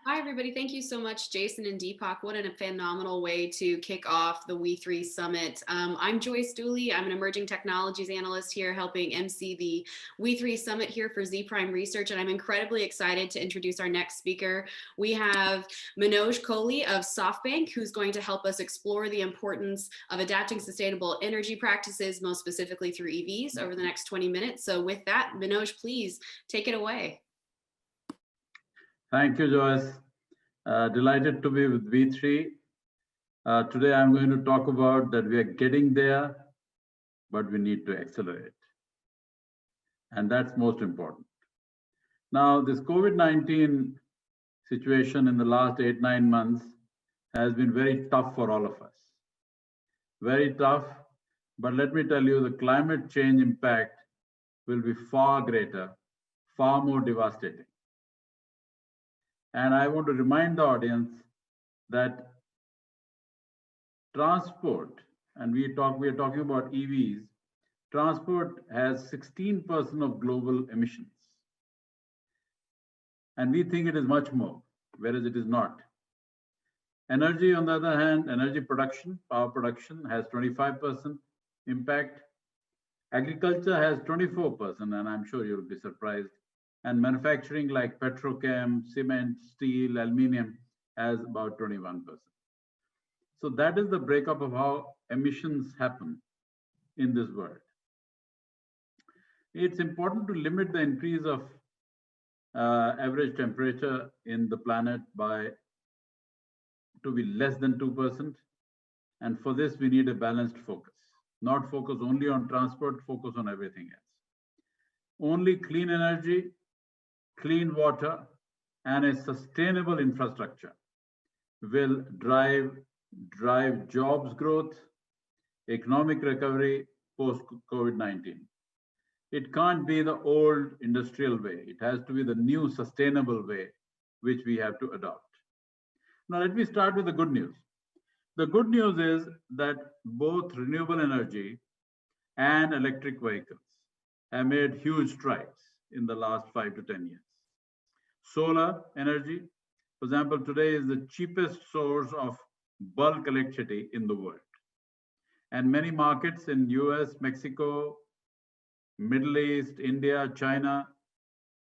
Hi, everybody. Thank you so much, Jason and Deepak. What a phenomenal way to kick off the WE3 Summit. I'm Joyce Dooley. I'm an emerging technologies analyst here helping MC the WE3 Summit here for Z Prime Research, and I'm incredibly excited to introduce our next speaker. We have Manoj Kohli of SoftBank, who's going to help us explore the importance of adapting sustainable energy practices, most specifically through EVs, over the next 20 minutes. So with that, Manoj, please take it away. Thank you, Joyce. Delighted to be with W3. Today, I'm going to talk about that we are getting there, but we need to accelerate. And that's most important. Now, this COVID-19 situation in the last 8-9 months has been very tough for all of us. Very tough, but let me tell you, the climate change impact will be far greater, far more devastating. And I want to remind the audience that transport, and we are talking about EVs, transport has 16% of global emissions. And we think it is much more, whereas it is not. Energy, on the other hand, energy production, power production has 25% impact. Agriculture has 24%, and I'm sure you'll be surprised. And manufacturing like petrochem, cement, steel, aluminium has about 21%. So that is the breakup of how emissions happen in this world. It's important to limit the increase of average temperature in the planet to be less than 2%. And for this, we need a balanced focus, not focus only on transport, focus on everything else. Only clean energy, clean water, and a sustainable infrastructure will drive jobs growth, economic recovery post-COVID-19. It can't be the old industrial way. It has to be the new sustainable way, which we have to adopt. Now, let me start with the good news. The good news is that both renewable energy and electric vehicles have made huge strides in the last 5 to 10 years. Solar energy, for example, today is the cheapest source of bulk electricity in the world. And many markets in US, Mexico, Middle East, India, China,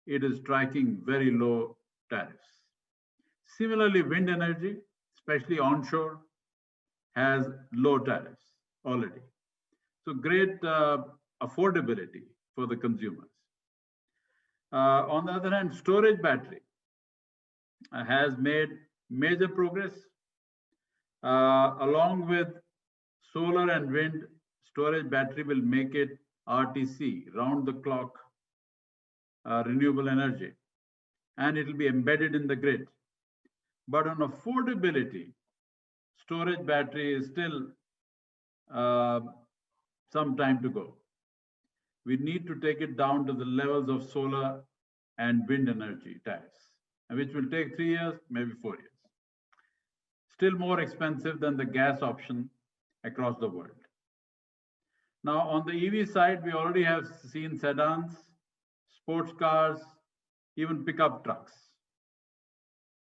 it is striking very low tariffs. Similarly, wind energy, especially onshore, has low tariffs already. So great affordability for the consumers. On the other hand, storage battery has made major progress. Along with solar and wind, storage battery will make it RTC, round the clock renewable energy, and it will be embedded in the grid. But on affordability, storage battery is still some time to go. We need to take it down to the levels of solar and wind energy tariffs, which will take 3 years, maybe 4 years. Still more expensive than the gas option across the world. Now, on the EV side, we already have seen sedans, sports cars, even pickup trucks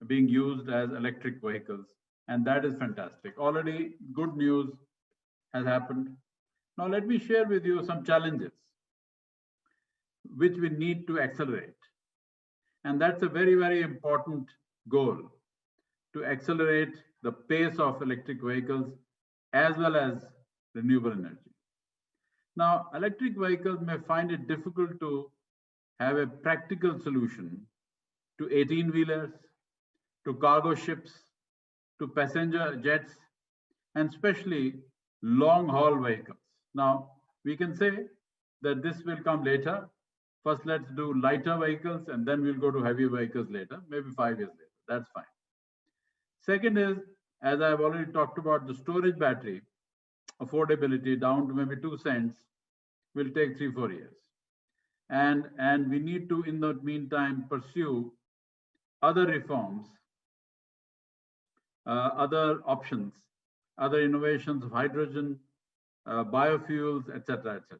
being used as electric vehicles, and that is fantastic. Already good news has happened. Now, let me share with you some challenges which we need to accelerate. And that's a very, very important goal, to accelerate the pace of electric vehicles as well as renewable energy. Now, electric vehicles may find it difficult to have a practical solution to 18-wheelers, to cargo ships, to passenger jets, and especially long-haul vehicles. Now, we can say that this will come later. First, let's do lighter vehicles, and then we'll go to heavy vehicles later, maybe 5 years later. That's fine. Second is, as I've already talked about, the storage battery affordability down to maybe 2 cents will take 3-4 years. And we need to, in the meantime, pursue other reforms, other options, other innovations of hydrogen, biofuels, etc., etc.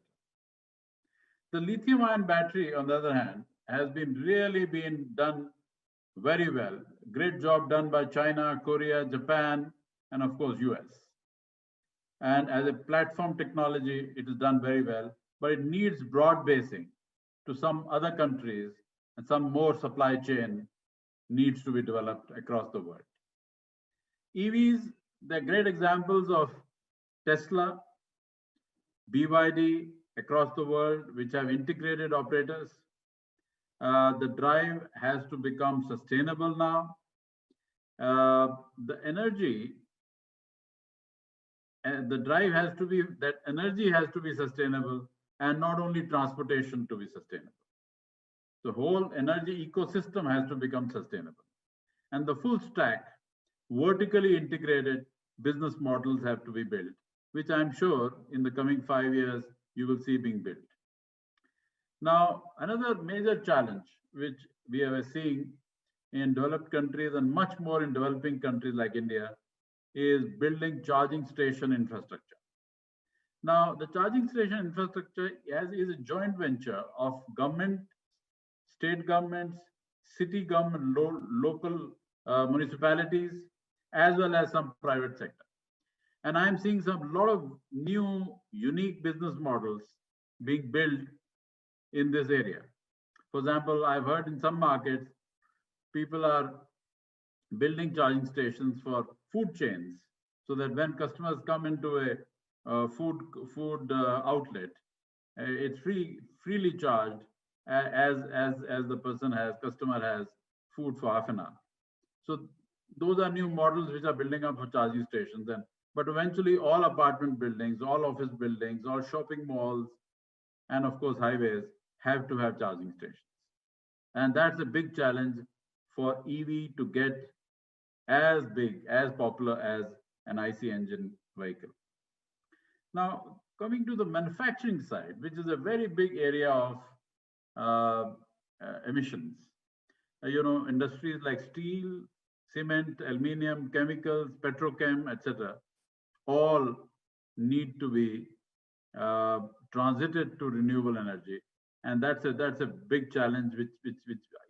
The lithium-ion battery, on the other hand, has been really been done very well. Great job done by China, Korea, Japan, and of course, US. And as a platform technology, it is done very well, but it needs broad basing to some other countries, and some more supply chain needs to be developed across the world. EVs, they're great examples of Tesla, BYD across the world, which have integrated operators. The drive has to become sustainable now. The energy, the drive has to be, that energy has to be sustainable, and not only transportation to be sustainable. The whole energy ecosystem has to become sustainable. And the full stack, vertically integrated business models have to be built, which I'm sure in the coming 5 years, you will see being built. Now, another major challenge which we are seeing in developed countries and much more in developing countries like India is building charging station infrastructure. Now, the charging station infrastructure is a joint venture of government, state governments, city government, local municipalities, as well as some private sector. And I'm seeing some lot of new unique business models being built in this area. For example, I've heard in some markets, people are building charging stations for food chains, so that when customers come into a food outlet, it's freely charged as the customer has food for half an hour. So those are new models which are building up for charging stations. But eventually all apartment buildings, all office buildings, all shopping malls, and of course highways have to have charging stations. And that's a big challenge for EV to get as big, as popular as an IC engine vehicle. Now, coming to the manufacturing side, which is a very big area of emissions. Industries like steel, cement, aluminium, chemicals, petrochem, etc., all need to be transited to renewable energy, and that's a big challenge which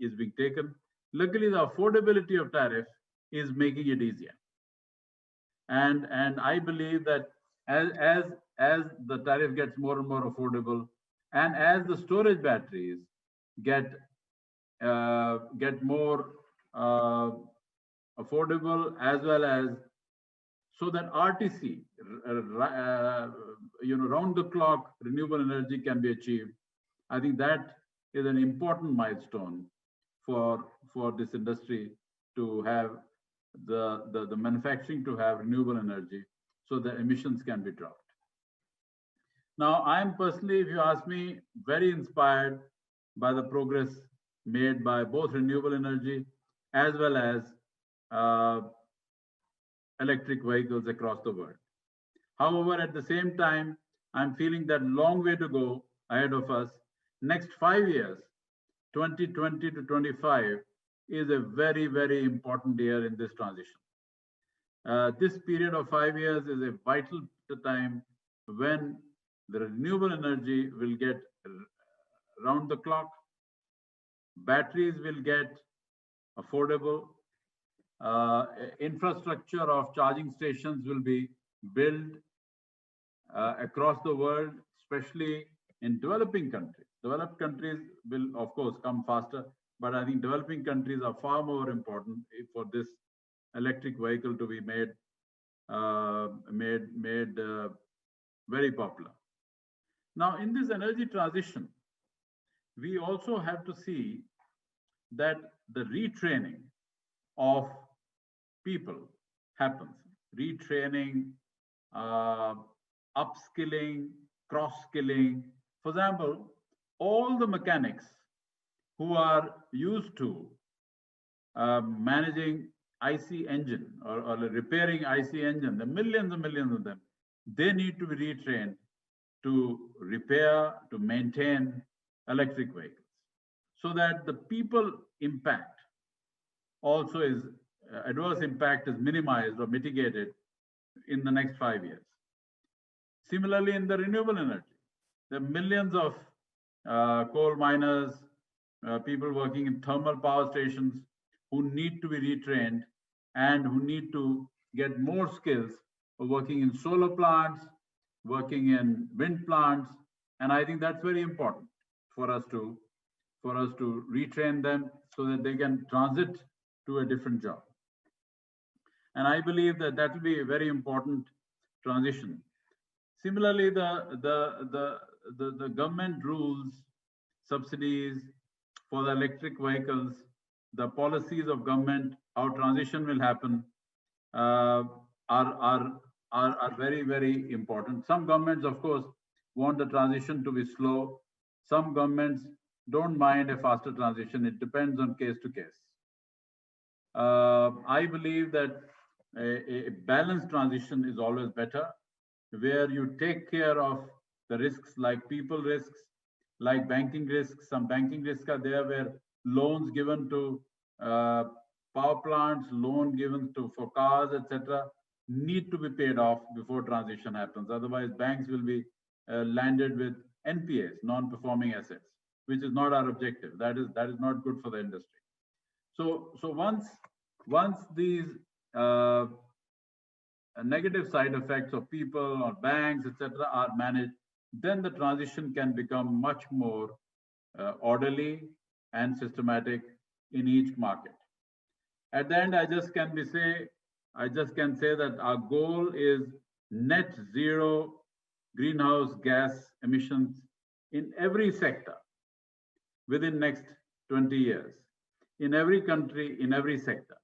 is being taken. Luckily, the affordability of tariff is making it easier, and I believe that as the tariff gets more and more affordable, and as the storage batteries get more affordable, as well as so that RTC, round the clock renewable energy can be achieved. I think that is an important milestone for this industry to have the manufacturing to have renewable energy, so the emissions can be dropped. Now, I'm personally, if you ask me, very inspired by the progress made by both renewable energy as well as electric vehicles across the world. However, at the same time, I'm feeling that long way to go ahead of us. Next 5 years, 2020 to 25, is a very, very important year in this transition. This period of 5 years is a vital time when the renewable energy will get round the clock, batteries will get affordable, infrastructure of charging stations will be built across the world, especially in developing countries. Developed countries will, of course, come faster, but I think developing countries are far more important for this electric vehicle to be made very popular. Now, in this energy transition, we also have to see that the retraining of people happens. Retraining, upskilling, cross-skilling. For example, all the mechanics who are used to managing IC engine or repairing IC engine, the millions and millions of them, they need to be retrained to repair, to maintain electric vehicles, so that the people impact also is, adverse impact is minimized or mitigated in the next 5 years. Similarly, in the renewable energy, there are millions of coal miners, people working in thermal power stations who need to be retrained and who need to get more skills of working in solar plants, working in wind plants. And I think that's very important for us to retrain them so that they can transit to a different job. And I believe that that will be a very important transition. Similarly, the government rules, subsidies for the electric vehicles, the policies of government, how transition will happen, are very, very important. Some governments, of course, want the transition to be slow. Some governments don't mind a faster transition. It depends on case to case. I believe that a balanced transition is always better, where you take care of the risks like people risks, like banking risks. Some banking risks are there where loans given to power plants, loan given to for cars, etc., need to be paid off before transition happens. Otherwise, banks will be landed with NPAs, non-performing assets, which is not our objective. That is not good for the industry. So once these negative side effects of people or banks, etc., are managed, then the transition can become much more orderly and systematic in each market. At the end, I just can say that our goal is net zero greenhouse gas emissions in every sector within next 20 years, in every country, in every sector.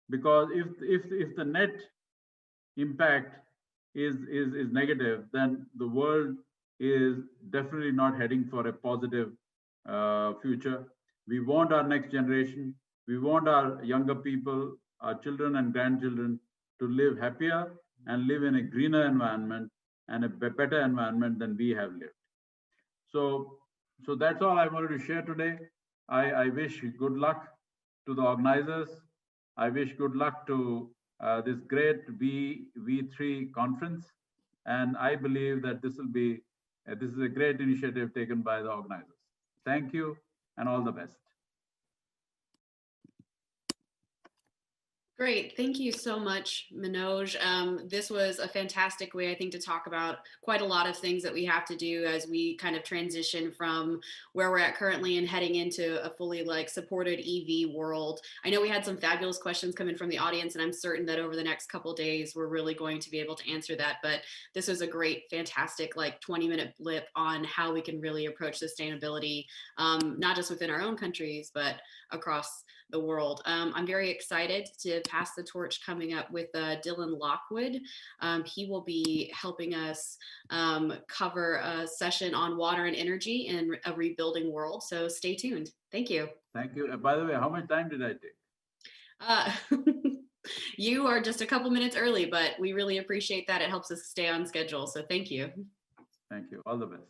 Because if the net impact is negative, then the world is definitely not heading for a positive future. We want our next generation, we want our younger people, our children and grandchildren to live happier and live in a greener environment and a better environment than we have lived. So that's all I wanted to share today. I wish good luck to the organizers. I wish good luck to this great WE3 conference. And I believe that this is a great initiative taken by the organizers. Thank you and all the best. Great. Thank you so much, Manoj. This was a fantastic way, I think, to talk about quite a lot of things that we have to do as we kind of transition from where we're at currently and heading into a fully supported EV world. I know we had some fabulous questions come in from the audience, and I'm certain that over the next couple of days, we're really going to be able to answer that. But this was a great, fantastic 20-minute blip on how we can really approach sustainability, not just within our own countries, but across the world. I'm very excited to pass the torch coming up with Dylan Lockwood. He will be helping us cover a session on water and energy in a rebuilding world. So stay tuned. Thank you. Thank you. By the way, how much time did I take? You are just a couple minutes early, but we really appreciate that. It helps us stay on schedule. So thank you. Thank you. All the best.